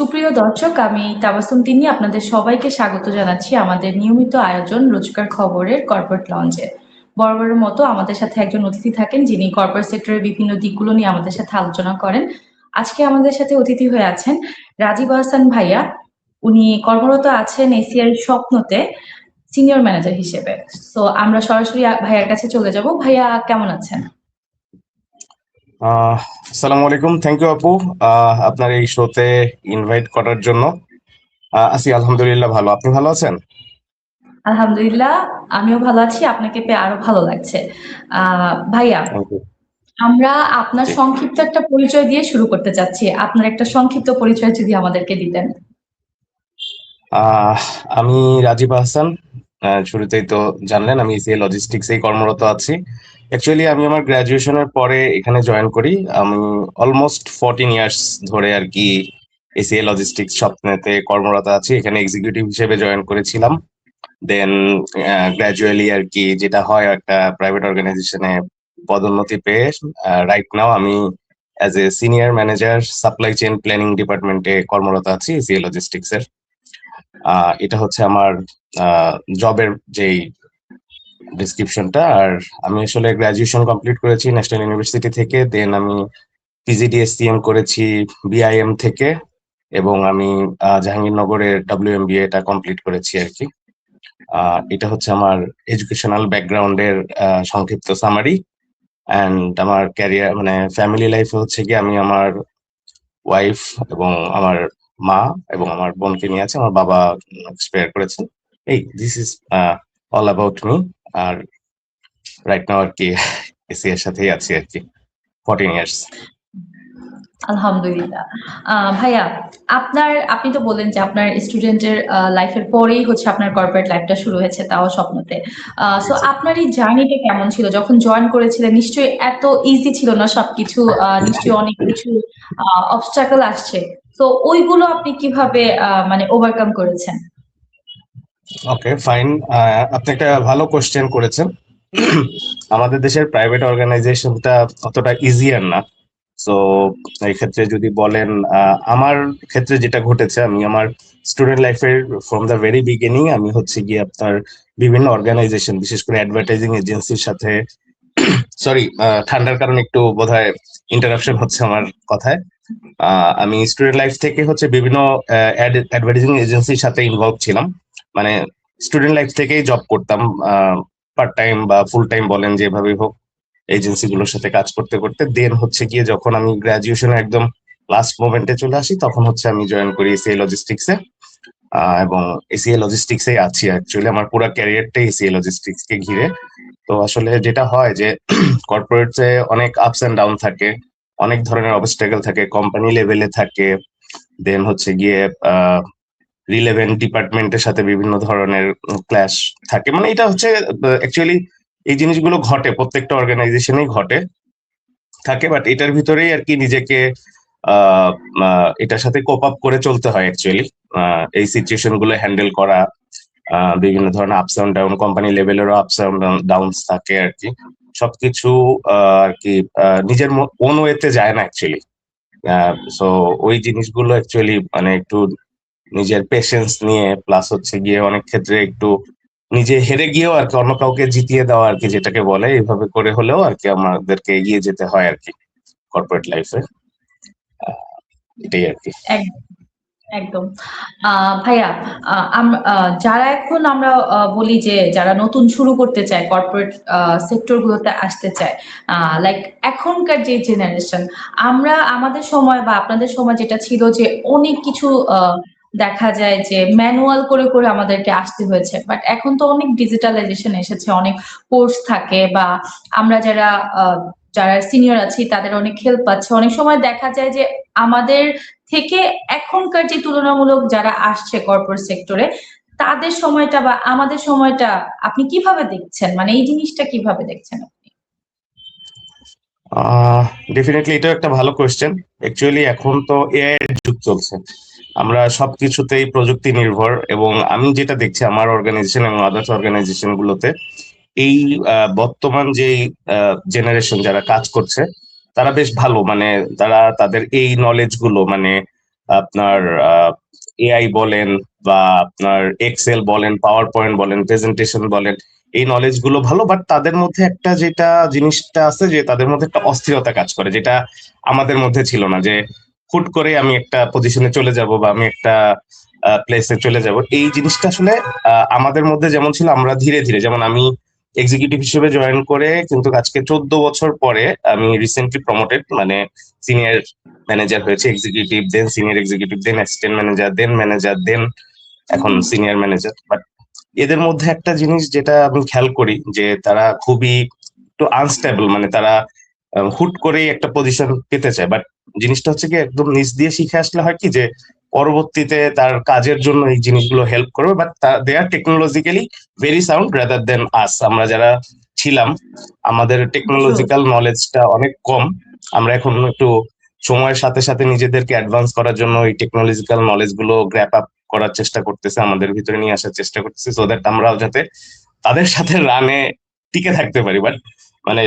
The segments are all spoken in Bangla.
সুপ্রিয় দর্শক, আমি তাবাসসুম তিন্নি আপনাদের সবাইকে স্বাগত জানাচ্ছি আমাদের নিয়মিত আয়োজন রোজকার খবরের কর্পোরেট লঞ্চে। বরাবরের মতো আমাদের সাথে একজন অতিথি থাকেন যিনি কর্পোরেট সেক্টরের বিভিন্ন দিকগুলো নিয়ে আমাদের সাথে আলোচনা করেন। আজকে আমাদের সাথে অতিথি হয়ে আছেন রাজীব আহসান ভাইয়া। উনি কর্মরত আছেন এসিআই স্বপ্নতে সিনিয়র ম্যানেজার হিসেবে। তো আমরা সরাসরি ভাইয়ার কাছে চলে যাব। ভাইয়া কেমন আছেন? আসসালামু আলাইকুম, থ্যাংক ইউ আপু আপনার এই শোতে ইনভাইট করার জন্য। আছি আলহামদুলিল্লাহ ভালো। আপনি ভালো আছেন? আলহামদুলিল্লাহ, আমিও ভালো আছি। আপনাকে পেয়ে আরো ভালো লাগছে। ভাইয়া, থ্যাংক ইউ। আমরা আপনার জি। সংক্ষিপ্ত একটা পরিচয় দিয়ে শুরু করতে চাচ্ছি। আপনার একটা সংক্ষিপ্ত পরিচয় যদি আমাদেরকে দিতেন। আহ, আমি রাজীব আহসান। শুরুতেই তো জানলেন আমি এসিএ লজিস্টিক্সেই কর্মরত আছি। অ্যাকচুয়ালি আমি আমার গ্রাজুয়েশনের পরে এখানে জয়েন করি। আমি অলমোস্ট 14 ইয়ার্স ধরে আর কি এসিএ লজিস্টিক্স স্বপ্নেতে কর্মরত আছি। এখানে এক্সিকিউটিভ হিসেবে জয়েন করেছিলাম। দেন গ্র্যাজুয়ালি আর কি যেটা হয় একটা প্রাইভেট অর্গানাইজেশনে পদোন্নতি পেয়ে রাইট নাও আমি as a senior manager supply chain planning ডিপার্টমেন্টে কর্মরত আছি এসিএ লজিস্টিক্স এর। এটা হচ্ছে আমার জবের যেই ডিসক্রিপশনটা। আর আমি আসলে গ্রাজুয়েশন কমপ্লিট করেছি ন্যাশনাল ইউনিভার্সিটি থেকে। দেন আমি পিজিডিএসসিএম করেছি বিআইএম থেকে, এবং আমি জাহাঙ্গীরনগরের ডাব্লিউএমবিএ এটা কমপ্লিট করেছি আর কি। এটা হচ্ছে আমার এডুকেশনাল ব্যাকগ্রাউন্ডের সংক্ষিপ্ত সামারি। অ্যান্ড আমার ক্যারিয়ার মানে ফ্যামিলি লাইফে হচ্ছে কি আমি আমার ওয়াইফ এবং আমার মা এবং আমার বোনকে নিয়ে আছে। আমার বাবা এক্সপায়ার করেছেন। এই this is all about me. আর রাইট নাও আর কি এসি এর সাথেই আছি আর কি 14 ইয়ার্স। আলহামদুলিল্লাহ। ভাইয়া, আপনি তো বললেন যে আপনার স্টুডেন্টের লাইফের পরেই হচ্ছে আপনার কর্পোরেট লাইফটা শুরু হয়েছে, তাও স্বপ্নতে। সো আপনার এই জার্নিটা কেমন ছিল যখন জয়েন করেছিলেন? নিশ্চয়ই এত ইজি ছিল না সবকিছু। নিশ্চয়ই অনেক কিছু অবস্টাকল আসছে। তো ওইগুলো আপনি কিভাবে মানে ওভারকাম করেছেন? ওকে, ফাইন। আপনি একটা ভালো কোশ্চেন করেছেন। আমাদের দেশের প্রাইভেট অর্গানাইজেশনটা অতটা ইজিয়ার না। সো এই ক্ষেত্রে যদি বলেন, আমার ক্ষেত্রে যেটা ঘটেছে, আমি আমার স্টুডেন্ট লাইফের ফ্রম দ্য ভেরি বিগিনিং আমি হচ্ছে গিয়ে আপনার বিভিন্ন অর্গানাইজেশন, বিশেষ করে অ্যাডভার্টাইজিং এজেন্সির সাথে সরি, ঠান্ডার কারণে একটু বোধহয় ইন্টারাপশন হচ্ছে আমার কথায়। আমি স্টুডেন্ট লাইফ থেকে হচ্ছে বিভিন্ন অ্যাডভার্টাইজিং এজেন্সির সাথে ইনভলভ ছিলাম। মানে স্টুডেন্ট লাইফ থেকেই জব করতাম, পার্ট টাইম বা ফুল টাইম বলেন যেভাবে হোক, এজেন্সি গুলোর সাথে কাজ করতে করতে। দেন হচ্ছে গিয়ে যখন আমি গ্রাজুয়েশনে একদম লাস্ট মোমেন্টে চলে আসি, তখন হচ্ছে আমি জয়েন করি এসিএ লজিস্টিক্সে। এবং এসিএ লজিস্টিক্সে আছি অ্যাকচুয়ালি আমার পুরো ক্যারিয়ারটাই এসিএ লজিস্টিক্স কে ঘিরে। তো আসলে যেটা হয় যে কর্পোরেটে অনেক আপস এন্ড ডাউন থাকে, অনেক ধরনের অবস্ট্রাগল থাকে, কোম্পানি লেভেলে থাকে। দেন হচ্ছে গিয়ে রিলেভেন্ট ডিপার্টমেন্টের সাথে বিভিন্ন ধরনের ক্ল্যাশ থাকে। মানে এটা হচ্ছে অ্যাকচুয়ালি এই জিনিসগুলো ঘটে, প্রত্যেকটা অর্গানাইজেশনেই ঘটে থাকে। বাট এটার ভিতরেই আর কি নিজেকে আহ এটার সাথে কোপ আপ করে চলতে হয় অ্যাকচুয়ালি। এই সিচুয়েশন গুলো হ্যান্ডেল করা, বিভিন্ন ধরনের ups and down, company লেভেলেরও ups and downs থাকে আর কি। সবকিছু আর কি নিজের ওন ওয়েতে যায় না অ্যাকচুয়ালি। সো ওই জিনিসগুলো অ্যাকচুয়ালি মানে একটু নিজের পেশেন্স নিয়ে, প্লাস হচ্ছে গিয়ে অনেক ক্ষেত্রে একটু নিজে হেরে গিয়েও আর কি অন্য কাউকে জিতিয়ে দেওয়া আর কি, যেটাকে বলে, এইভাবে করে হলেও আর কি আমাদেরকে এগিয়ে যেতে হয় আর কি কর্পোরেট লাইফে। এটাই আর কি। একদম। ভাইয়া, যারা এখন আমরা বলি যে যারা নতুন শুরু করতে চায় কর্পোরেট সেক্টর গুলোতে আসতে চায়, লাইক এখনকার যে জেনারেশন, আমরা আমাদের সময় বা আপনাদের সময় যেটা ছিল যে অনেক কিছু দেখা যায় যে ম্যানুয়াল করে করে আমাদেরকে আসতে হয়েছে, বাট এখন তো অনেক ডিজিটালাইজেশন এসেছে, অনেক কোর্স থাকে বা আমরা যারা সিনিয়র আছি তাদের অনেক হেল্প পাচ্ছে। অনেক সময় দেখা যায় যে আমাদের থেকে এখনকার যে তুলনামূলক যারা আসছে কর্পোরেট সেক্টরে, তাদের সময়টা বা আমাদের সময়টা আপনি কিভাবে দেখছেন? মানে এই জিনিসটা কিভাবে দেখছেন আপনি? ডেফিনেটলি এটা একটা ভালো কোয়েশ্চেন। অ্যাকচুয়ালি এখন তো এআই এর যুগ চলছে, আমরা সবকিছুতেই প্রযুক্তি নির্ভর। এবং আমি যেটা দেখছি আমার অর্গানাইজেশন এবং আদার্স অর্গানাইজেশন গুলোতে, এই বর্তমান যে জেনারেশন যারা কাজ করছে, তারা বেশ ভালো। মানে তারা তাদের এই নলেজ গুলো মানে আপনার এআই বলেন বা আপনার এক্সেল বলেন, পাওয়ার পয়েন্ট বলেন, প্রেজেন্টেশন বলেন, এই নলেজ গুলো ভালো, বাট তাদের মধ্যে একটা যেটা জিনিসটা আছে যে তাদের মধ্যে একটা অস্থিরতা কাজ করে, যেটা আমাদের মধ্যে ছিল না, যে হুট করে আমি একটা পজিশনে চলে যাব বা আমি একটা প্লেসে চলে যাব। এই জিনিসটা আসলে আমাদের মধ্যে যেমন ছিল, আমরা ধীরে ধীরে, যেমন আমি এক্সিকিউটিভ হিসেবে জয়েন করে কিন্তু আজকে 14 বছর পরে আমি রিসেন্টলি প্রমোটেড, মানে সিনিয়র ম্যানেজার হয়েছে, এক্সিকিউটিভ, দেন সিনিয়র এক্সিকিউটিভ, দেন অ্যাসিস্ট্যান্ট ম্যানেজার, দেন এখন সিনিয়র ম্যানেজার। বাট এদের মধ্যে একটা জিনিস যেটা আমি খেয়াল করি, যে তারা খুবই একটু আনস্টেবল, মানে তারা হুট করেই একটা পজিশন পেতে চায়। বাট জিনিসটা হচ্ছে কি, একদম নিচ দিয়ে শিখে আসলে হয় কি, যে পরবর্তীতে তার কাজের জন্য এই জিনিসগুলো হেল্প করবে, but they are technologically very sound rather than us. আমরা যারা ছিলাম, আমাদের ট্রু। টেকনোলজিক্যাল নলেজটা অনেক কম। আমরা এখন একটু সময়ের সাথে সাথে নিজেদেরকে অ্যাডভান্স করার জন্য এই টেকনোলজিক্যাল নলেজ গুলো গ্র্যাপ আপ করার চেষ্টা করতেছে, আমাদের ভিতরে নিয়ে আসার চেষ্টা করতেছে, সো দ্যাট আমরাও যাতে তাদের সাথে রানে টিকে থাকতে পারি। বাট মানে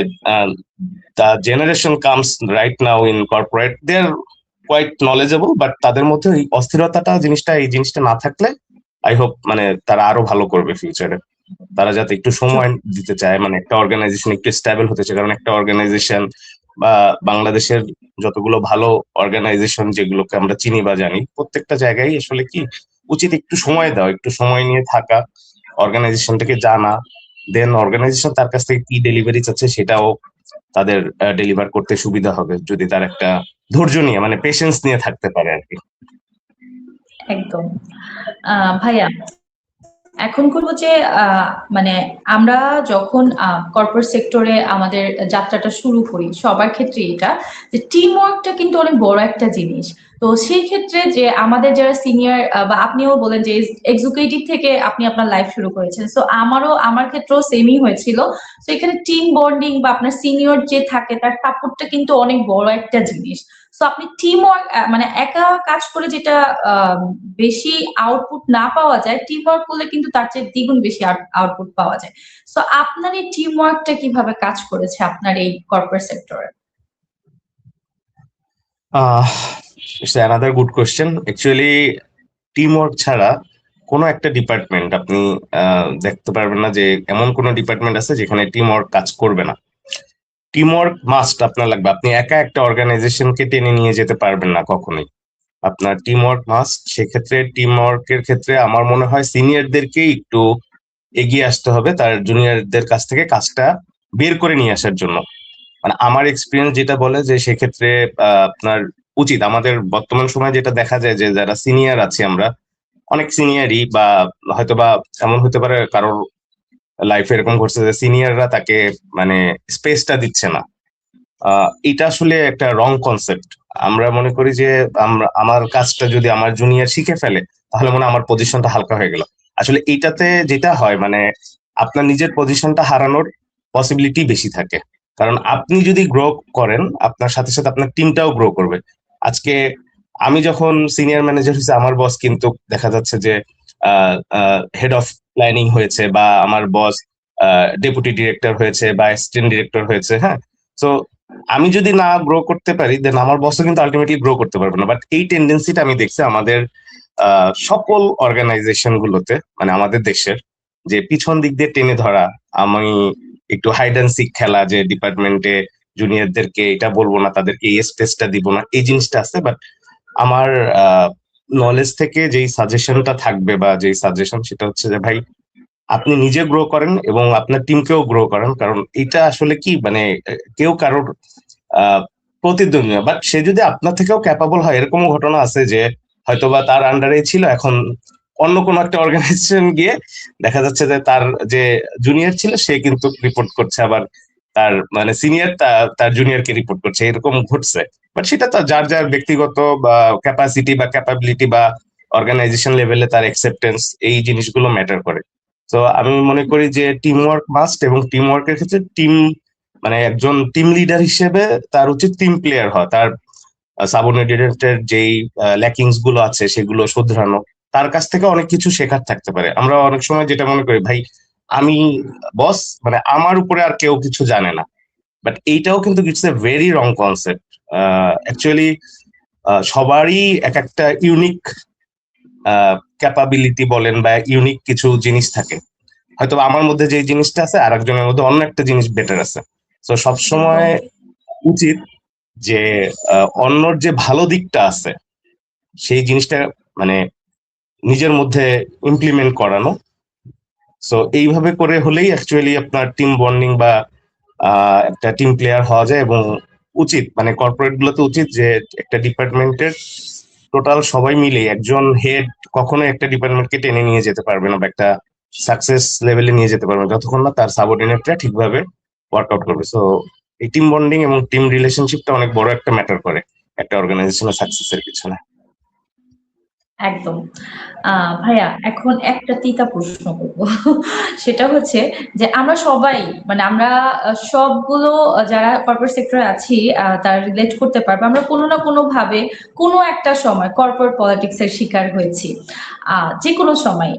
the generation comes right now in corporate, they are quite knowledgeable, but তাদের মধ্যে এই অস্থিরতাটা এই জিনিসটা না থাকলে আই হোপ মানে তারা আরো ভালো করবে ফিউচারে। তারা যাতে একটু ট্রু। সময় দিতে চায়, মানে একটা অর্গানাইজেশন একটু স্টেবল হতে চায়, কারণ একটা অর্গানাইজেশন বা বাংলাদেশের যতগুলো ভালো অর্গানাইজেশন যেগুলোকে আমরা চিনি বা জানি, প্রত্যেকটা জায়গায় আসলে কি উচিত একটু সময় দেওয়া, একটু সময় নিয়ে থাকা, অর্গানাইজেশনটাকে জানা, দেন অর্গানাইজেশন তার কাছ থেকে কি ডেলিভারি চাচ্ছে সেটাও তাদের ডেলিভার করতে সুবিধা হবে, যদি তার একটা ধৈর্য নিয়ে, মানে পেশেন্স নিয়ে থাকতে পারে আর কি। একদম। ভাইয়া, এখন করবো যে মানে আমরা যখন কর্পোরেট সেক্টরে আমাদের যাত্রাটা শুরু করি, সবার ক্ষেত্রে এটা যে টিম ওয়ার্কটা কিন্তু অনেক বড় একটা জিনিস। তো সেই ক্ষেত্রে যে আমাদের যারা সিনিয়র, বা আপনিও বলেন যে এক্সিকিউটিভ থেকে আপনি আপনার লাইফ শুরু করেছেন, তো আমার ক্ষেত্রেও সেমই হয়েছিল। তো এখানে টিম বন্ডিং বা আপনার সিনিয়র যে থাকে তার সাপোর্টটা কিন্তু অনেক বড় একটা জিনিস। তো আপনি টিম ওয়ার্ক, মানে একা কাজ করে যেটা আহ, বেশি আউটপুট না পাওয়া যায়, টিম ওয়ার্ক করলে কিন্তু তার চেয়ে দ্বিগুণ বেশি আউটপুট পাওয়া যায়। তো আপনার এই টিম ওয়ার্কটা কিভাবে কাজ করেছে আপনার এই কর্পোরেট সেক্টরে? It's another good question. Actually team work ছাড়া কোনো একটা ডিপার্টমেন্ট আপনি দেখতে পারবেন না যে এমন কোনো ডিপার্টমেন্ট আছে যেখানে টিম ওয়ার্ক কাজ করবে না। টিম ওয়ার্ক মাস্ট আপনার লাগবে, আপনি একা একটা অর্গানাইজেশনকে টেনে নিয়ে যেতে পারবেন না কখনোই, আপনার টিম ওয়ার্ক মাস্ট। সেক্ষেত্রে টিম ওয়ার্কের ক্ষেত্রে আমার মনে হয় সিনিয়রদেরকেই একটু এগিয়ে আসতে হবে তার জুনিয়রদের কাছ থেকে কাজটা বের করে নিয়ে আসার জন্য। মানে আমার এক্সপিরিয়েন্স যেটা বলে যে সেক্ষেত্রে আপনার উচিত, আমাদের বর্তমান সময়ে যেটা দেখা যায় যে যারা সিনিয়র আছি আমরা, অনেক সিনিয়রই বা হয়তো বা এমন হতে পারে কারোর লাইফে এরকম ঘটছে যে সিনিয়ররা তাকে মানে স্পেসটা দিচ্ছে না। এটা আসলে একটা রং কনসেপ্ট। আমরা মনে করি যে আমার কাজটা যদি আমার জুনিয়র শিখে ফেলে তাহলে মনে হয় আমার পজিশনটা হালকা হয়ে গেল। আসলে এইটাতে যেটা হয় মানে আপনার নিজের পজিশনটা হারানোর পসিবিলিটি বেশি থাকে, কারণ আপনি যদি গ্রো করেন আপনার সাথে সাথে আপনার টিমটাও গ্রো করবে। আজকে আমি যখন সিনিয়র ম্যানেজার হয়েছে, আমার বস কিন্তু দেখা যাচ্ছে যে হেড অফ প্ল্যানিং হয়েছে, বা আমার বস ডেপুটি ডিরেক্টর হয়েছে বা অ্যাসিস্ট্যান্ট ডিরেক্টর হয়েছে, হ্যাঁ। তো আমি যদি না গ্রো করতে পারি দেন আমার বসও কিন্তু আলটিমেটলি গ্রো করতে পারবে না। বাট এই টেন্ডেন্সিটা আমি দেখছি আমাদের সকল অর্গানাইজেশন গুলোতে, মানে আমাদের দেশের, যে পিছন দিক দিয়ে টেনে ধরা, আমি একটু হাইড অ্যান্ড সিক খেলা, যে ডিপার্টমেন্টে জুনিয়রদেরকে এটা বলবো না, তাদেরকে এই স্পেসটা দিব না, এই জিনিসটা আছে। বাট আমার নলেজ থেকে যেই সাজেশনটা থাকবে বা যেই সাজেশন, সেটা হচ্ছে যে ভাই আপনি নিজে গ্রো করেন এবং আপনার টিমকেও গ্রো করেন, কারণ এটা আসলে কি মানে কেউ কারোর আহ প্রতিদ্বন্দ্বী না, বাট সে যদি আপনার থেকেও ক্যাপাবল হয়। এরকমও ঘটনা আছে যে হয়তোবা তার আন্ডারে ছিল, এখন অন্য কোনো একটা অর্গানাইজেশন গিয়ে দেখা যাচ্ছে যে তার যে জুনিয়র ছিল সে কিন্তু রিপোর্ট করছে, আবার তার মানে সিনিয়র তার জুনিয়রকে রিপোর্ট করছে, এরকম ঘটছে। বাট সেটা তো যার যার ব্যক্তিগত বা ক্যাপাসিটি বা ক্যাপাবিলিটি বা অর্গানাইজেশন লেভেলে তার অ্যাকসেপ্টেন্স, এই জিনিসগুলো ম্যাটার করে। তো আমি মনে করি যে টিম ওয়ার্ক মাস্ট, এবং টিম ওয়ার্কের ক্ষেত্রে টিম মানে একজন টিম লিডার হিসেবে তার উচিত টিম প্লেয়ার হওয়া, তার সাবঅর্ডিনেটের যেই ল্যাকিংস গুলো আছে সেগুলো শুধরানো, তার কাছ থেকে অনেক কিছু শেখার থাকতে পারে। আমরা অনেক সময় যেটা মনে করি ভাই আমি বস, মানে আমার উপরে আর কেউ কিছু জানে না, বাট এইটাও কিন্তু it's a very wrong concept. Actually সবারই এক একটা ইউনিক ক্যাপাবিলিটি বলেন বা ইউনিক কিছু জিনিস থাকে। হয়তো আমার মধ্যে যে জিনিসটা আছে আর একজনের মধ্যে অন্য একটা জিনিস বেটার আছে। তো সবসময় উচিত যে অন্যর যে ভালো দিকটা আছে সেই জিনিসটা মানে নিজের মধ্যে ইমপ্লিমেন্ট করানো। সো এইভাবে করে হলেই অ্যাকচুয়ালি আপনার টিম বন্ডিং বা একটা টিম প্লেয়ার হওয়া যায়। এবং উচিত মানে কর্পোরেট গুলোতে উচিত যে একটা ডিপার্টমেন্টের টোটাল সবাই মিলে একজন হেড কখনো একটা ডিপার্টমেন্টকে টেনে নিয়ে যেতে পারবে না বা একটা সাকসেস লেভেলে নিয়ে যেতে পারবে না যতক্ষণ না তার সাবঅর্ডিনেটরা ঠিকভাবে ওয়ার্কআউট করবে। সো এই টিম বন্ডিং এবং টিম রিলেশনশিপটা অনেক বড় একটা ম্যাটার করে একটা অর্গানাইজেশনের সাকসেসের পিছনে। একদম। ভাইয়া এখন একটা তিতা প্রশ্ন করব। সেটা হচ্ছে যে আমরা সবাই মানে আমরা সবগুলো যারা কর্পোরেট সেক্টরে আছি তারা রিলেট করতে পারবে। আমরা কোনো না কোনো ভাবে কোনো একটা সময় কর্পোরেট পলিটিক্স এর শিকার হয়েছি। যেকোনো সময়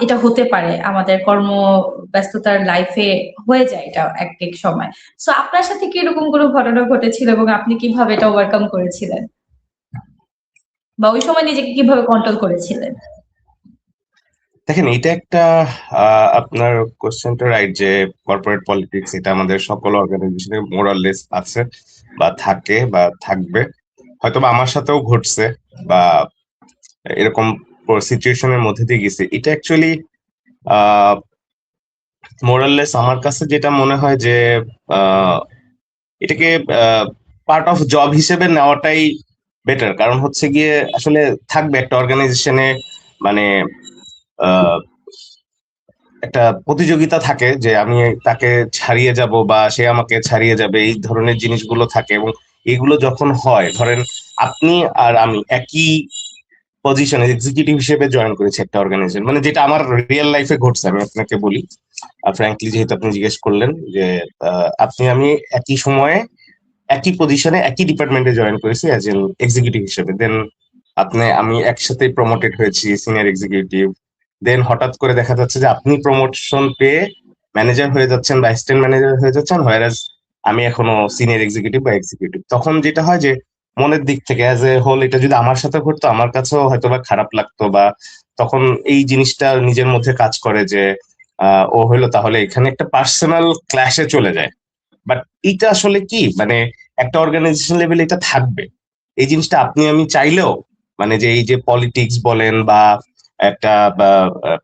এটা হতে পারে আমাদের কর্মব্যস্ততার লাইফে হয়ে যায় এটা এক সময়। সো আপনার সাথে কি এরকম কোনো ঘটনা ঘটেছিল এবং আপনি কিভাবে এটা ওভারকাম করেছিলেন? বা ওই সময় নিজেকে কিভাবে কন্ট্রোল করেছিলেন? দেখেন এটা একটা আপনার কোশ্চেনটা রাইট যে কর্পোরেট পলিটিক্স এটা আমাদের সকল অর্গানাইজেশনে মোরাললেস আছে বা থাকে বা থাকবে। হয়তো বা আমার সাথেও ঘটছে বা এরকম সিচুয়েশনের মধ্যে দিয়ে গেছে। এটা অ্যাকচুয়ালি মোরাললেস আমার কাছে যেটা মনে হয় যে আহ, এটাকে পার্ট অফ জব হিসেবে নেওয়াটাই বেটার। কারণ হচ্ছে গিয়ে আসলে থাকবে একটা অর্গানাইজেশনে মানে আহ, একটা প্রতিযোগিতা থাকে যে আমি তাকে ছাড়িয়ে যাব বা সে আমাকে ছাড়িয়ে যাবে, এই ধরনের জিনিসগুলো থাকে। এবং এগুলো যখন হয় ধরেন আপনি আর আমি একই পজিশনে এক্সিকিউটিভ হিসেবে জয়েন করেছি একটা অর্গানাইজেশন, মানে যেটা আমার রিয়েল লাইফে ঘটছে আমি আপনাকে বলি। ফ্র্যাঙ্কলি যেহেতু আপনি জিজ্ঞেস করলেন যে আপনি আমি একই সময়ে একই পজিশনে একই ডিপার্টমেন্টে জয়েন করেছি অ্যাজ এন এক্সিকিউটিভ হিসেবে। দেন আমি একসাথে প্রমোটেড হয়েছি সিনিয়র এক্সিকিউটিভ। দেন হঠাৎ করে দেখা যাচ্ছে যে আপনি প্রমোশন পেয়ে ম্যানেজার হয়ে যাচ্ছেন বা অ্যাসিস্ট্যান্ট ম্যানেজার হয়ে যাচ্ছেন, হোয়ারাজ আমি এখনো সিনিয়র এক্সিকিউটিভ বা এক্সিকিউটিভ। তখন যেটা হয় যে মনের দিক থেকে অ্যাজ এ হোল এটা যদি আমার সাথে ঘটতো আমার কাছেও হয়তো বা খারাপ লাগতো বা তখন এই জিনিসটা নিজের মধ্যে কাজ করে যে ও হইলো তাহলে এখানে একটা পার্সোনাল ক্ল্যাশে চলে যায়। বাট এটা আসলে কি মানে একটা অর্গানাইজেশন লেভেলে এটা থাকবে। এই জিনিসটা আপনি আমি চাইলেও মানে যে এই যে পলিটিক্স বলেন বা একটা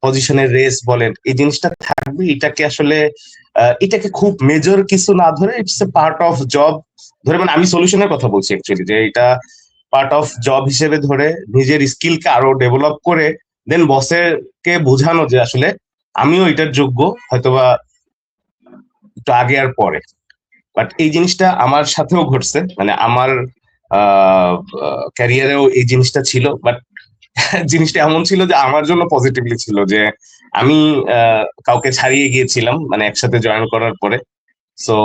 পজিশনের রেস বলেন এই জিনিসটা থাকবে। এটাকে আসলে এটাকে খুব মেজর কিছু না ধরে it's a part of job ধরে, মানে আমি সলিউশনের কথা বলছি অ্যাকচুয়ালি, যে এটা পার্ট অফ জব হিসেবে ধরে নিজের স্কিলকে আরো ডেভেলপ করে দেন বসের কে বোঝানো যে আসলে আমিও এটার যোগ্য, হয়তোবা একটু আগে আর পরে। বাট এই জিনিসটা আমার সাথেও ঘটছে, মানে আমার ক্যারিয়ারেও এই জিনিসটা ছিল। বাট জিনিসটা এমন ছিল যে আমার জন্য পজিটিভলি ছিল যে আমি কাউকে ছাড়িয়ে গিয়েছিলাম মানে একসাথে জয়েন করার পরে। সো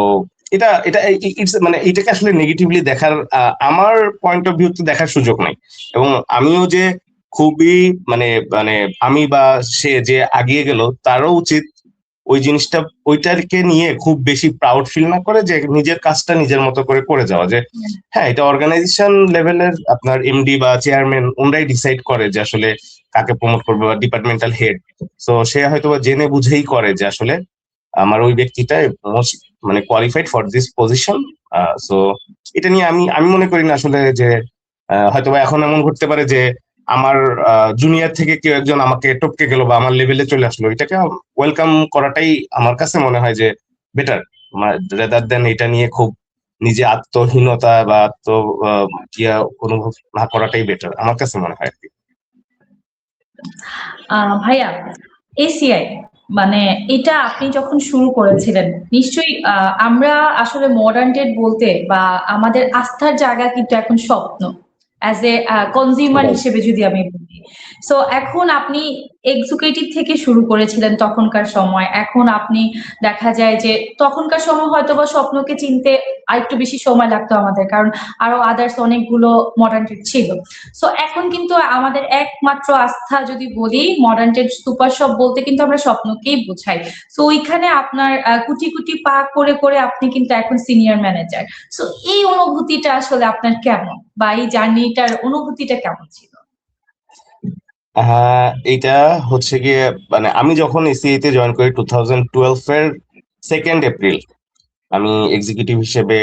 এটা এটা ইটস মানে এটাকে আসলে নেগেটিভলি দেখার আমার পয়েন্ট অফ ভিউতে দেখার সুযোগ নাই। এবং আমিও যে খুবই মানে মানে আমি বা সে যে আগিয়ে গেল তারও উচিত ওই জিনিসটা ওইটাকে নিয়ে খুব বেশি প্রাউড ফিল না করে যে নিজের কাজটা নিজের মতো করে করে যাওয়া। যে হ্যাঁ এটা অর্গানাইজেশন লেভেলের আপনার এমডি বা চেয়ারম্যান ওনরাই ডিসাইড করে যে আসলে কাকে প্রমোট করবে বা ডিপার্টমেন্টাল হেড। তো সে হয়তো বা জেনে বুঝেই করে যে আসলে আমার ওই ব্যক্তিটা মোস্ট মানে qualified for this position. So এটা নিয়ে আমি আমি মনে করি না আসলে যে হয়তোবা এখন এমন ঘটতে পারে যে আমার জুনিয়র থেকে কেউ একজন আমাকে টপকে গেল বা আমার লেভেলে চলে আসলো, এটাকে ওয়েলকাম করাটাই আমার কাছে মনে হয় যে বেটার রেদার দেন এটা নিয়ে খুব নিজে আত্মহীনতা বা ইয়া অনুভব না করাটাই বেটার আমার কাছে মনে হয় আর কি। ভাইয়া এসিআই মানে এটা আপনি যখন শুরু করেছিলেন নিশ্চয়ই আমরা আসলে মডার্ন ডেট বলতে বা আমাদের আস্থার জায়গা কিন্তু এখন স্বপ্ন অ্যাজ এ কনজিউমার Right. হিসেবে যদি আমি বলি সো এখন আপনি এক্সিকিউটিভ থেকে শুরু করেছিলেন তখনকার সময়, এখন আপনি দেখা যায় যে তখনকার সময় হয়তোবা স্বপ্নকে চিনতে আরেকটু বেশি সময় লাগতো আমাদের, কারণ আরো আদার্স অনেকগুলো মডার্ন ট্রেড ছিল। সো এখন কিন্তু আমাদের একমাত্র আস্থা যদি বলি মডার্ন ট্রেড সুপার শপ বলতে কিন্তু আমরা স্বপ্নকেই বোঝাই। সো ওইখানে আপনার কুটি কুটি পা করে করে আপনি কিন্তু এখন সিনিয়র ম্যানেজার। সো এই অনুভূতিটা আসলে আপনার কেমন, বা এই জার্নিটার অনুভূতিটা কেমন ছিল? হ্যাঁ, এটা হচ্ছে গিয়ে মানে আমি যখন এসিআই তে জয়েন করি 2012 এর 2nd এপ্রিল আমি এক্সিকিউটিভ হিসেবে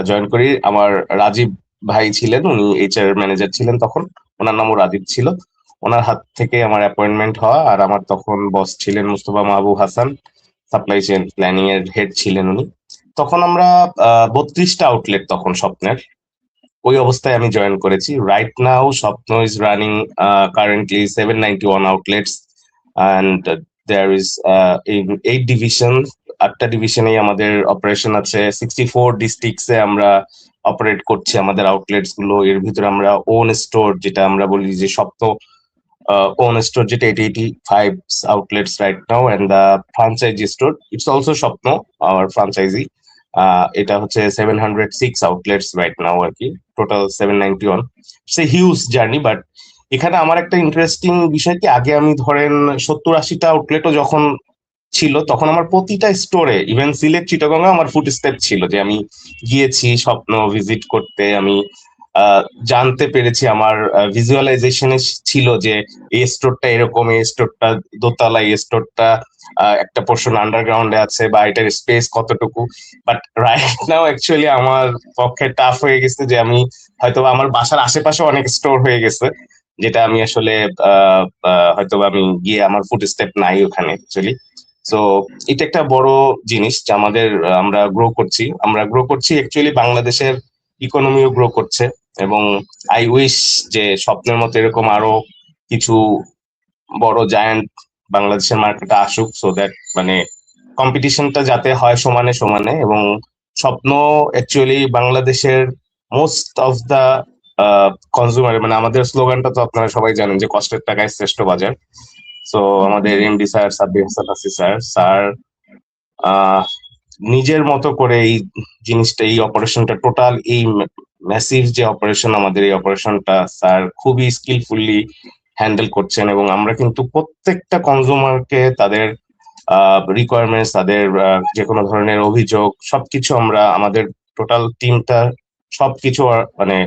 জয়েন করি। আমার রাজীব ভাই ছিলেন, উনি এইচআর ম্যানেজার ছিলেন তখন, ওনার নামও রাজীব ছিল। ওনার হাত থেকে আমার অ্যাপয়েন্টমেন্ট হওয়া, আর আমার তখন বস ছিলেন মুস্তফা মাহবুব হাসান, সাপ্লাই চেইন প্ল্যানিং এর হেড ছিলেন উনি। তখন আমরা 32টা আউটলেট তখন স্বপ্নের, ওই অবস্থায় আমি জয়েন করেছি। Right now Swapno is running currently 791 outlets and there is 8 division. 8টা ডিভিশনেই আমাদের অপারেশন আছে। 64 ডিস্ট্রিক্টসে আমরা অপারেট করছি আমাদের আউটলেটস গুলো। এর ভিতরে আমরা ওন স্টোর, যেটা আমরা বলি যে স্বপ্ন own store যেটা 885 outlets right now, and the franchisee store it's also স্বপ্ন our franchisee এটা হচ্ছে 706 outlets right now আর কি, total 791। Say huge journey. But এখানে আমার একটা ইন্টারেস্টিং বিষয় কি, আগে আমি ধরেন 70-80টা আউটলেটও যখন ছিল তখন আমার প্রতিটা স্টোরে, ইভেন সিলেট চিটাগং আমার ফুট স্টেপ ছিল যে আমি গিয়েছি স্বপ্ন ভিজিট করতে। আমি জানতে পেরেছি, আমার ভিজুয়ালাইজেশনে ছিল যে এই স্টোরটা এরকম, এই স্টোরটা দোতলা, এই স্টোরটা একটা পোর্শন আন্ডারগ্রাউন্ডে আছে, বা এটার স্পেস কতটুকু। বাট রাইট নাও অ্যাকচুয়ালি আমার পক্ষে টাফ হয়ে গেছে যে আমি হয়তো আমার বাসার আশেপাশে অনেক স্টোর হয়ে গেছে, যেটা আমি আসলে হয়তো আমি গিয়ে আমার ফুট স্টেপ নাই ওখানে অ্যাকচুয়ালি। সো এটা একটা বড় জিনিস যে আমাদের আমরা গ্রো করছি অ্যাকচুয়ালি, বাংলাদেশের ইকোনমিও গ্রো করছে। এবং আই উইশ যে স্বপ্নের মতো এরকম আরো কিছু বড় জায়ান্ট বাংলাদেশের মার্কেটে আসুক, সো দ্যাট মানে কম্পিটিশনটা যাতে হয় সমানে সমানে। এবং স্বপ্ন অ্যাকচুয়ালি বাংলাদেশের মোস্ট অফ দা কনজিউমার, মানে আমাদের স্লোগানটা তো আপনারা সবাই জানেন যে কষ্টের টাকায় শ্রেষ্ঠ বাজার। সো আমাদের এমডি স্যার সাব্বির হাসান আসি স্যার নিজের মতো করে এই জিনিসটা, এই অপারেশনটা টোটাল, এই ম্যাসিভ যে অপারেশন, আমাদের এই অপারেশনটা স্যার খুবই স্কিলফুলি হ্যান্ডেল করছেন। এবং আমরা কিন্তু প্রত্যেকটা কনজিউমারকে তাদের রিকোয়ারমেন্টস, তাদের যে কোনো ধরনের অভিযোগ সবকিছু আমরা আমাদের টোটাল টিমটা সবকিছু মানে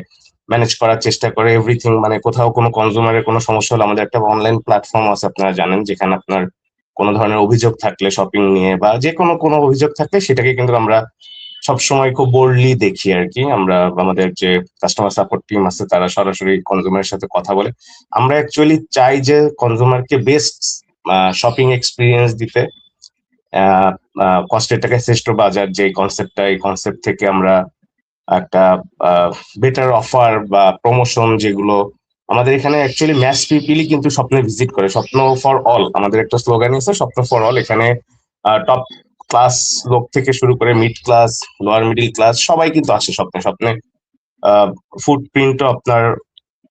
ম্যানেজ করার চেষ্টা করে। এভরিথিং মানে কোথাও কোনো কনজিউমারের কোনো সমস্যা হলে আমাদের একটা অনলাইন প্ল্যাটফর্ম আছে আপনারা জানেন, যেখানে আপনার কোনো ধরনের অভিযোগ থাকলে শপিং নিয়ে বা যে কোনো অভিযোগ থাকলে সেটাকে কিন্তু আমরা সবসময় খুব বোল্ডলি দেখি আর কি। আমরা আমাদের যে কাস্টমার সাপোর্ট টিম আছে তারা সরাসরি কনজিউমারের সাথে কথা বলে। আমরা অ্যাকচুয়ালি চাই যে কনজিউমারকে বেস্ট শপিং এক্সপিরিয়েন্স দিতে। কষ্টের টাকায় শ্রেষ্ঠ বাজার যে কনসেপ্টটা, এই কনসেপ্ট থেকে আমরা একটা বেটার অফার বা প্রমোশন, যেগুলো আমাদের এখানে অ্যাকচুয়ালি ম্যাস পিপিলই কিন্তু স্বপ্নে ভিজিট করে। স্বপ্ন ফর অল আমাদের একটা স্লোগান আছে, স্বপ্ন ফর অল। এখানে টপ ক্লাস লোক থেকে শুরু করে mid class, lower middle class সবাই কিন্তু আসে স্বপ্নে। স্বপ্নে ফুটপ্রিন্টও আপনার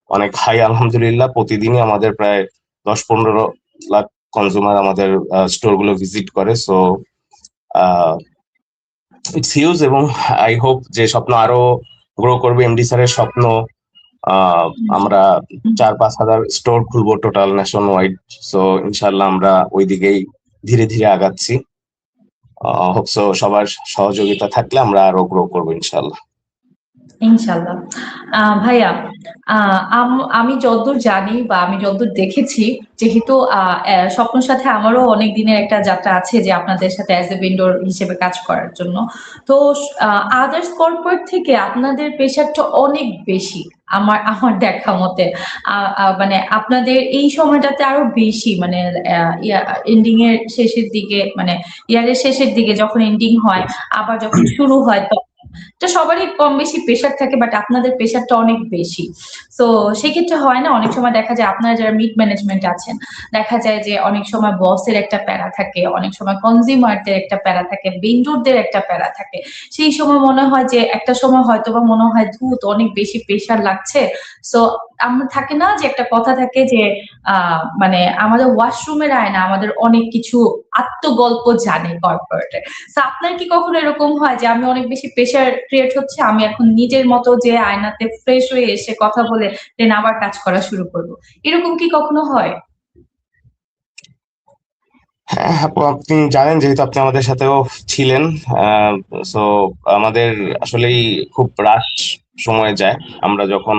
অনেক হাই আলহামদুলিল্লাহ। প্রতিদিনই আমাদের প্রায় 10-15 লাখ কনজিউমার আমাদের স্টোর গুলো ভিজিট করে। So it's huge. এবং আই হোপ যে স্বপ্ন আরো গ্রো করবে। এমডি স্যারের স্বপ্ন আমরা 4-5 হাজার স্টোর খুলবো টোটাল ন্যাশন ওয়াইড। সো ইনশাল্লাহ আমরা ওই দিকেই ধীরে ধীরে আগাচ্ছি। হোপসো সবার সহযোগিতা থাকলে আমরা আরো গ্রো করবো ইনশাল্লাহ। ইনশাল্লাহ। ভাইয়া, আমি যতদূর জানি বা আমি যতদূর দেখেছি, যেহেতু স্বপ্নর সাথে আমারও অনেক দিনের একটা যাত্রা আছে যে আপনাদের সাথে অ্যাজ এ ভেন্ডর হিসেবে কাজ করার জন্য। তো আদার্স কর্পোরেট থেকে আপনাদের প্রেশারটা অনেক বেশি আমার আমার দেখা মতে। মানে আপনাদের এই সময়টাতে আরো বেশি, মানে এন্ডিং এর শেষের দিকে, মানে ইয়ারের শেষের দিকে যখন এন্ডিং হয়, আবার যখন শুরু হয় এটা সবারই কম বেশি প্রেশার থাকে, বাট আপনাদের প্রেশারটা অনেক বেশি। তো সেক্ষেত্রে হয় না, অনেক সময় দেখা যায় আপনারা যারা মিড ম্যানেজমেন্ট আছেন, দেখা যায় যে অনেক সময় বসের একটা প্যারা থাকে, অনেক সময় কনজিউমারদের একটা প্যারা থাকে, ভেন্ডরদের একটা প্যারা থাকে। সেই সময় মনে হয় যে একটা সময় হয়তোবা মনে হয় ধুত অনেক বেশি প্রেশার লাগছে। সো আমরা থাকে না যে একটা কথা থাকে যে মানে আমাদের ওয়াশরুমের আয়না আমাদের অনেক কিছু আত্মগল্প জানে কর্পোরেটে। তো আপনার কি কখনো এরকম হয় যে আমি অনেক বেশি প্রেশার ক্রিয়েট হচ্ছে, আমি এখন নিজের মতো যে আয়নাতে ফ্রেশ হয়ে এসে কথা বলে দেন আবার কাজ করা শুরু করব, এরকম কি কখনো হয়? হ্যাঁ আপু, আপনি জানেন যেহেতু আপনি আমাদের সাথেও ছিলেন, সো আমাদের আসলেই খুব রাশ সময় যায়। আমরা যখন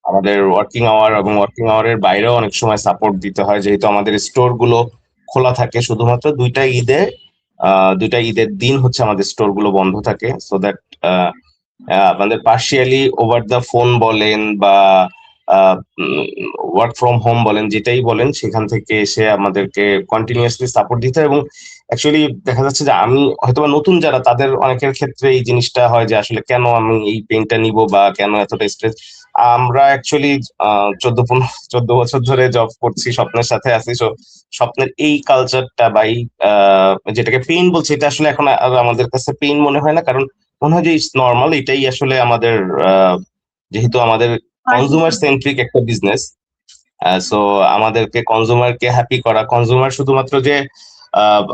আমাদের ওয়ার্কিং আওয়ার এবং ওয়ার্কিং আওয়ারের বাইরেও অনেক সময় সাপোর্ট দিতে হয়, যেহেতু আমাদের স্টোর গুলো খোলা থাকে শুধুমাত্র দুইটা ঈদের দিন হচ্ছে আমাদের স্টোর গুলো বন্ধ থাকে, সো দ্যাট আমাদের পার্শিয়ালি ওভার দ্য ফোন বলেন বা ওয়ার্ক ফ্রম হোম বলেন, যেটাই বলেন, সেখান থেকে এসে আমাদেরকে কন্টিনিউয়াসলি সাপোর্ট দিতে হয়। এবং অ্যাকচুয়ালি দেখা যাচ্ছে যে আমি হয়তোবা নতুন যারা, তাদের অনেকের ক্ষেত্রে এই জিনিসটা হয় যে আসলে কেন আমি এই পেইনটা নিব বা কেন এতটা স্ট্রেস। আমরা অ্যাকচুয়ালি 14 বছর ধরে জব করছি, স্বপ্নের সাথে আছি। তো স্বপ্নের এই কালচারটা বা এই যেটাকে পেইন বলছে, এটা আসলে এখন আর আমাদের কাছে পেইন মনে হয় না, কারণ মনে হয় যে ইটস নর্মাল। এটাই আসলে আমাদের যেহেতু আমাদের কনজুমার সেন্ট্রিক একটা বিজনেস, সো আমাদেরকে কনজুমারকে হ্যাপি করা, কনজুমার শুধুমাত্র যে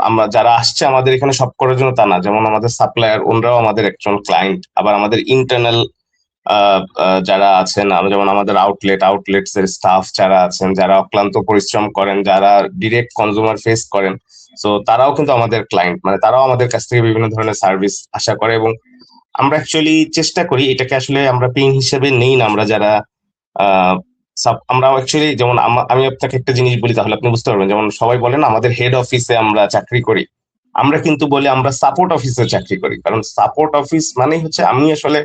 আমরা যারা আসছে আমাদের এখানে সব করার জন্য তা না, যেমন আমাদের সাপ্লায়ার, ওনরাও আমাদের একজন ক্লায়েন্ট। আবার আমাদের ইন্টারনাল যারা আছেন, যেমন আমাদের আউটলেটস এর স্টাফ যারা আছেন, যারা অক্লান্ত পরিশ্রম করেন, যারা ডিরেক্ট কনজুমার ফেস করেন, তো তারাও কিন্তু আমাদের ক্লায়েন্ট। মানে তারাও আমাদের কাছ থেকে বিভিন্ন ধরনের সার্ভিস আশা করে। এবং আমরা অ্যাকচুয়ালি চেষ্টা করি এটাকে আসলে আমরা পেইন হিসেবে নেই না। আমরা যারা আহ আমরা অ্যাকচুয়ালি, যেমন আমি আপনাকে একটা জিনিস বলি, তাহলে আপনি বুঝতে পারবেন। যেমন সবাই বলেন আমাদের হেড অফিসে আমরা চাকরি করি, আমরা কিন্তু বলি আমরা সাপোর্ট অফিসে চাকরি করি। কারণ সাপোর্ট অফিস মানেই হচ্ছে আমি আসলে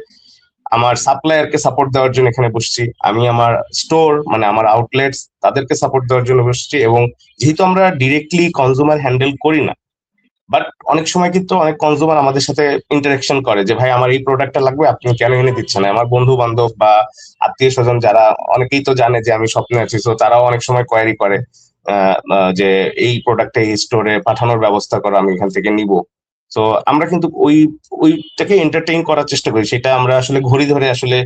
আমার সাপ্লায়ারকে সাপোর্ট দেওয়ার জন্য এখানে বসছি, আমি আমার স্টোর মানে আমার আউটলেটস তাদেরকে সাপোর্ট দেওয়ার জন্য বসছি। এবং যেহেতু আমরা ডিরেক্টলি কনজিউমার হ্যান্ডেল করি না, বাট অনেক সময় কিন্তু অনেক কনজিউমার আমাদের সাথে ইন্টারাকশন করে যে ভাই আমার এই প্রোডাক্টটা লাগবে, আপনি কেন এনে দিচ্ছেন না। আমার বন্ধু বান্ধব বা আত্মীয় স্বজন যারা, অনেকেই তো জানে যে আমি স্বপ্নে আছি, তো তারাও অনেক সময় কোয়ারি করে যে এই প্রোডাক্টটা এই স্টোরে পাঠানোর ব্যবস্থা করো, আমি এখান থেকে নিব। তো আমরা কিন্তু ওইটাকে এন্টারটেইন করার চেষ্টা করি। সেটা আমরা আসলে ঘড়ি ধরে আসলে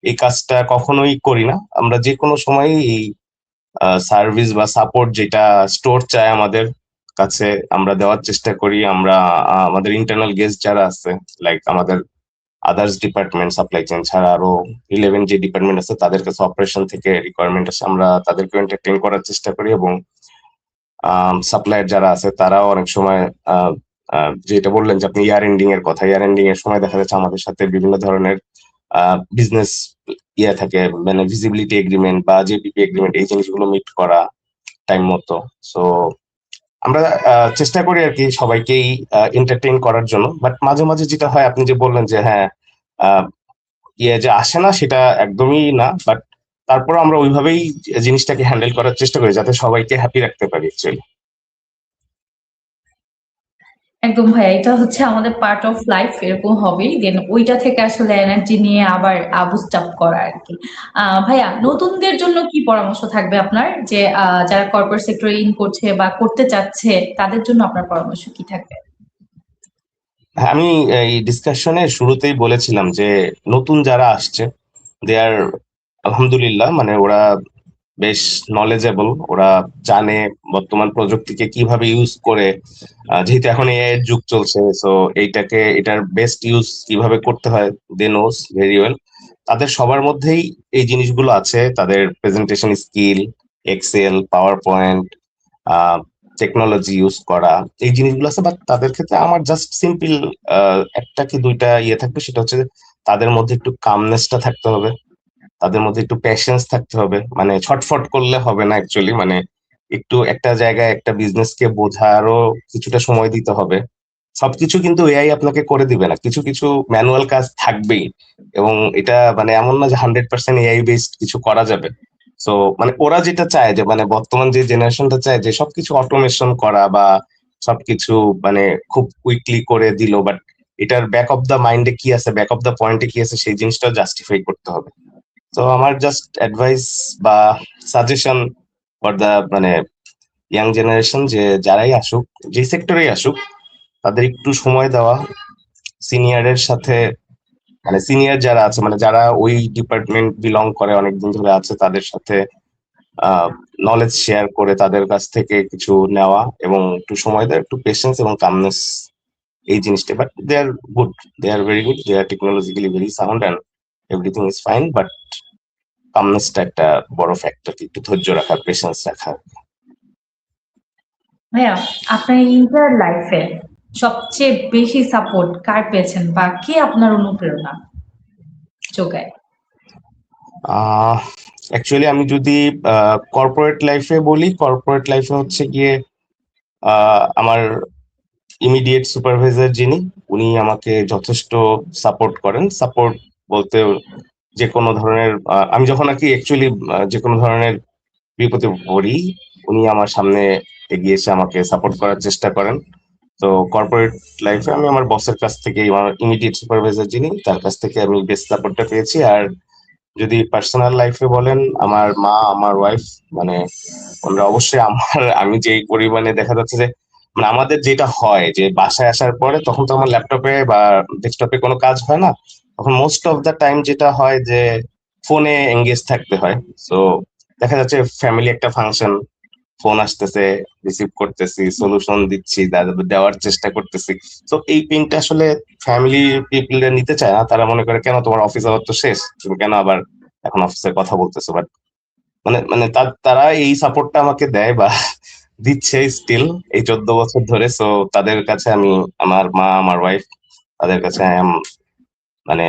এই কাজটা কখনোই করি না। আমরা যে কোনো সময় এই সার্ভিস বা সাপোর্ট যেটা স্টোর চায় আমাদের কাছে আমরা দেওয়ার চেষ্টা করি। আমরা আমাদের ইন্টারনাল গেস্ট যারা আছে, লাইক আমাদের আদার্স ডিপার্টমেন্ট, সাপ্লাই চেইন ছাড়া আরো 11 যে ডিপার্টমেন্ট আছে, তাদের কাছে অপারেশন থেকে রিকোয়ারমেন্ট আছে, আমরা তাদেরকে এন্টারটেইন করার চেষ্টা করি। এবং সাপ্লায়ার যারা আছে তারাও অনেক সময় যেটা বললেন যে আপনি ইয়ার এন্ডিং এর কথা, ইয়ার এন্ডিং এর সময় দেখা যাচ্ছে আমাদের সাথে বিভিন্ন ধরনের বিজনেস ইয়ে থাকে, মানে ভিজিবিলিটি এগ্রিমেন্ট বা জেপিপি এগ্রিমেন্ট, এই জিনিসগুলো মিট করা টাইম মতো। সো আমরা চেষ্টা করি আর কি সবাইকেই এন্টারটেইন করার জন্য। বাট মাঝে মাঝে যেটা হয়, আপনি যে বললেন যে হ্যাঁ আহ, ইয়ে যে আসে না, সেটা একদমই না। বাট তারপর আমরা ওইভাবেই জিনিসটাকে হ্যান্ডেল করার চেষ্টা করি যাতে সবাইকে হ্যাপি রাখতে পারি অ্যাকচুয়ালি। একদম ভাইয়া, এটা হচ্ছে আমাদের পার্ট অফ লাইফ, এরকম হবেই। দেন ওইটা থেকে আসলে এনার্জি নিয়ে আবার বুস্ট আপ করা আর কি। ভাইয়া, নতুনদের জন্য কি পরামর্শ থাকবে আপনার, যে যারা কর্পোরেট সেক্টরে ইন করছে বা করতে চাচ্ছে, তাদের জন্য আপনার পরামর্শ কি থাকবে? হ্যাঁ, আমি এই ডিসকাশনের শুরুতেই বলেছিলাম যে নতুন যারা আসছে, দে আর আলহামদুলিল্লাহ, মানে ওরা বেশ নলেজেবল। ওরা জানে বর্তমান প্রযুক্তিকে কিভাবে ইউজ করে, যেহেতু এখন এআই এর যুগ চলছে, সো এটার বেস্ট ইউজ কিভাবে করতে হয়, দে নোস ভেরি ওয়েল। তাদের সবার মধ্যেই এই জিনিসগুলো আছে, তাদের presentation skill, Excel, PowerPoint, technology use করা, এই জিনিসগুলো আছে। বাট তাদের ক্ষেত্রে আমার জাস্ট সিম্পল একটা কি দুইটা ইয়ে থাকবে, সেটা হচ্ছে যে তাদের মধ্যে একটু কামনেসটা থাকতে হবে, তাদের মধ্যে একটু প্যাশেন্স থাকতে হবে। মানে ছটফট করলে হবে না অ্যাকচুয়ালি, মানে একটু একটা জায়গায় একটা বিজনেস কে বোঝারও কিছুটা সময় দিতে হবে। সবকিছু কিন্তু এআই আপনাকে করে দিবে না, কিছু কিছু ম্যানুয়াল কাজ থাকবেই। এবং এটা মানে এমন না যে 100% এআই বেসড কিছু করা যাবে। তো মানে ওরা যেটা চায় যে, মানে বর্তমান যে জেনারেশনটা চায় যে সবকিছু অটোমেশন করা বা সবকিছু মানে খুব কুইকলি করে দিল। বাট এটার ব্যাক অফ দ্য মাইন্ডে কি আছে, ব্যাক অফ দ্য পয়েন্টে কি আছে, সেই জিনিসটা জাস্টিফাই করতে হবে। তো আমার জাস্ট অ্যাডভাইস বা সাজেশন ফর দ্য মানে ইয়াং জেনারেশন, যে যারাই আসুক, যে সেক্টরেই আসুক, তাদের একটু সময় দেওয়া, সিনিয়রের সাথে, মানে সিনিয়র যারা আছে, মানে যারা ওই ডিপার্টমেন্ট বিলং করে অনেকদিন ধরে আছে, তাদের সাথে নলেজ শেয়ার করে তাদের কাছ থেকে কিছু নেওয়া, এবং একটু সময় দেওয়া, একটু পেশেন্স এবং কামনেস, এই জিনিসটা। But they are good, they are very good, they are technologically very sound and everything is fine, but কামনেসটা একটা বড় ফ্যাক্টর, একটু ধৈর্য রাখা, পেশেন্স রাখা। ভাইয়া, আপনার ইন্টার লাইফে সবচেয়ে বেশি সাপোর্ট কার পেয়েছেন বা কে আপনার অনুপ্রেরণা যোগায়? অ্যাকচুয়ালি আমি যদি কর্পোরেট লাইফে বলি, কর্পোরেট লাইফে হচ্ছে গিয়ে আমার ইমিডিয়েট সুপারভাইজার যিনি, উনি আমাকে যথেষ্ট সাপোর্ট করেন। সাপোর্ট বলতে যে কোনো ধরনের আমি যখন আর কি অ্যাকচুয়ালি যে কোনো ধরনের বিপদে পড়ি, উনি আমার সামনে এগিয়ে এসে আমাকে সাপোর্ট করার চেষ্টা করেন। তো কর্পোরেট লাইফে আমি আমার বসের কাছ থেকে, আমার ইমিডিয়েট সুপারভাইজার যিনি, তার কাছ থেকে আমি বেস্ট সাপোর্টটা পেয়েছি। আর যদি পার্সোনাল লাইফে বলেন, আমার মা, আমার ওয়াইফ, মানে ওনারা অবশ্যই আমার, আমি যেই পরিমাণে দেখা যাচ্ছে যে, মানে আমাদের যেটা হয় যে বাসায় আসার পরে তখন তো আমার ল্যাপটপে বা ডেস্কটপে কোনো কাজ হয় না, তখন মোস্ট অফ দ্য টাইম যেটা হয় যে ফোনে এঙ্গেজ থাকতে হয়। সো দেখা যাচ্ছে ফ্যামিলি একটা ফাংশন, ফোন আসতেছে, রিসিভ করতেছি, সলিউশন দিচ্ছি, দেওয়ার চেষ্টা করতেছি। তো এই পেনটা আসলে ফ্যামিলি পিপলরা নিতে চায় না। তারা মনে করে, কেন তোমার অফিস আবার তো শেষ, তুমি কেন আবার এখন অফিসের কথা বলতেছো? বাট মানে মানে তারা এই সাপোর্টটা আমাকে দেয় বা দিচ্ছে স্টিল এই 14 বছর ধরে। সো তাদের কাছে আমি, আমার মা, আমার ওয়াইফ, তাদের কাছে আই এম মানে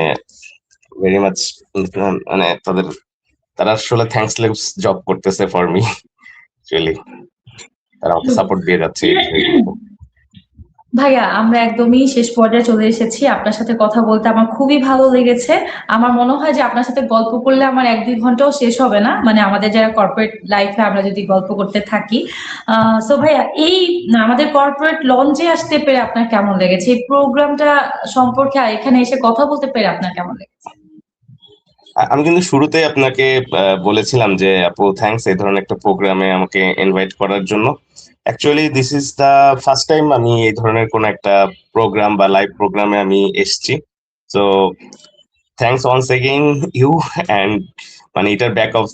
ভেরি মাচ, মানে তারা আসলে থ্যাঙ্কসলেস জব করতেছে ফর মি, অ্যাকচুয়ালি তারা আমাকে সাপোর্ট দিয়ে যাচ্ছে এই বিষয়গুলোতে। ভাইয়া, আমরা একদমই শেষ পর্যায়ে চলে এসেছি। আপনার সাথে কথা বলতে আমার খুবই ভালো লেগেছে। আমার মনে হয় যে আপনার সাথে গল্প করলে আমার 1-2 ঘন্টাও শেষ হবে না, মানে আমাদের যারা কর্পোরেট লাইফে আমরা যদি গল্প করতে থাকি। সো ভাইয়া, এই আমাদের কর্পোরেট লঞ্চে আসতে পেরে আপনার কেমন লেগেছে? এই প্রোগ্রামটা সম্পর্কে আর এখানে এসে কথা বলতে পেরে আপনার কেমন লেগেছে? আমি কিন্তু শুরুতেই আপনাকে বলেছিলাম যে, আপু থ্যাঙ্কস এই ধরনের একটা প্রোগ্রামে আমাকে ইনভাইট করার জন্য। Actually this is the first time আমি এই ধরনের কোন একটা প্রোগ্রাম বা লাইভ প্রোগ্রামে আমি এসেছি। তো thanks once again you and, মানে এটার ব্যাক অফ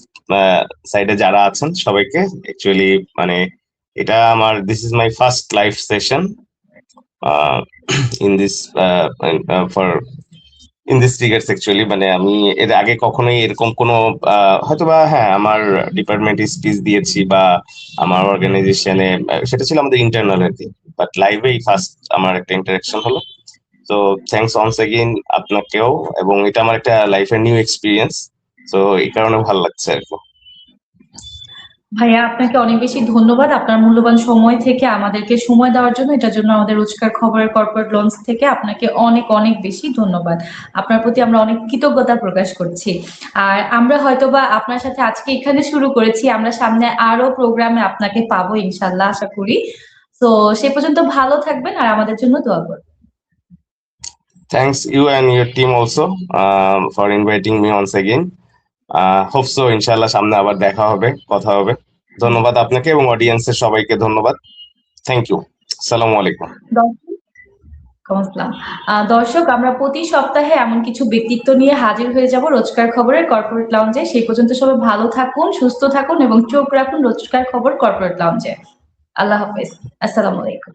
সাইডে যারা আছেন সবাইকে। অ্যাকচুয়ালি মানে এটা আমার, this is my first live session in this for in this regards. Actually মানে আমি এর আগে কখনোই এরকম কোনো হয়তোবা, হ্যাঁ, আমার ডিপার্টমেন্টে স্পিচ দিয়েছি বা আমার অর্গানাইজেশনে, সেটা ছিল আমাদের ইন্টারনাল আর কি। বাট লাইভেই ফার্স্ট আমার একটা ইন্টারাকশন হলো। তো থ্যাঙ্কস অনস এগেইন আপনাকেও, এবং এটা আমার একটা লাইফের নিউ এক্সপিরিয়েন্স। তো এই কারণে ভালো লাগছে আর কি। ভাইয়া, আপনাকে অনেক বেশি ধন্যবাদ আপনার মূল্যবান সময় থেকে আমাদেরকে সময় দেওয়ার জন্য। এটার জন্য আমাদের রোজকার খবরের কর্পোরেট লঞ্চ থেকে আপনাকে অনেক অনেক বেশি ধন্যবাদ। আপনার প্রতি আমরা অনেক কৃতজ্ঞতা প্রকাশ করছি। আর আমরা হয়তোবা আপনার সাথে আজকে এখানে শুরু করেছি, আমরা সামনে আরো প্রোগ্রামে আপনাকে পাবো ইনশাল্লাহ, আশা করি। তো সে পর্যন্ত ভালো থাকবেন আর আমাদের জন্য দোয়া করবেন। Thanks you and your team also for inviting me once again. Hope so ইনশাল্লাহ সামনে আবার দেখা হবে, কথা হবে। ধন্যবাদ আপনাকে এবং অডিয়েন্সের সবাইকে ধন্যবাদ। Thank you. আসসালামু আলাইকুম। আসসালাম। দর্শক, আমরা প্রতি সপ্তাহে এমন কিছু ব্যক্তিত্ব নিয়ে হাজির হয়ে যাব রোজকার খবরের কর্পোরেট লাউঞ্জে। সেই পর্যন্ত সবাই ভালো থাকুন, সুস্থ থাকুন এবং চোখ রাখুন রোজকার খবর কর্পোরেট লাউঞ্জে। আল্লাহ হাফেজ। আসসালামু আলাইকুম।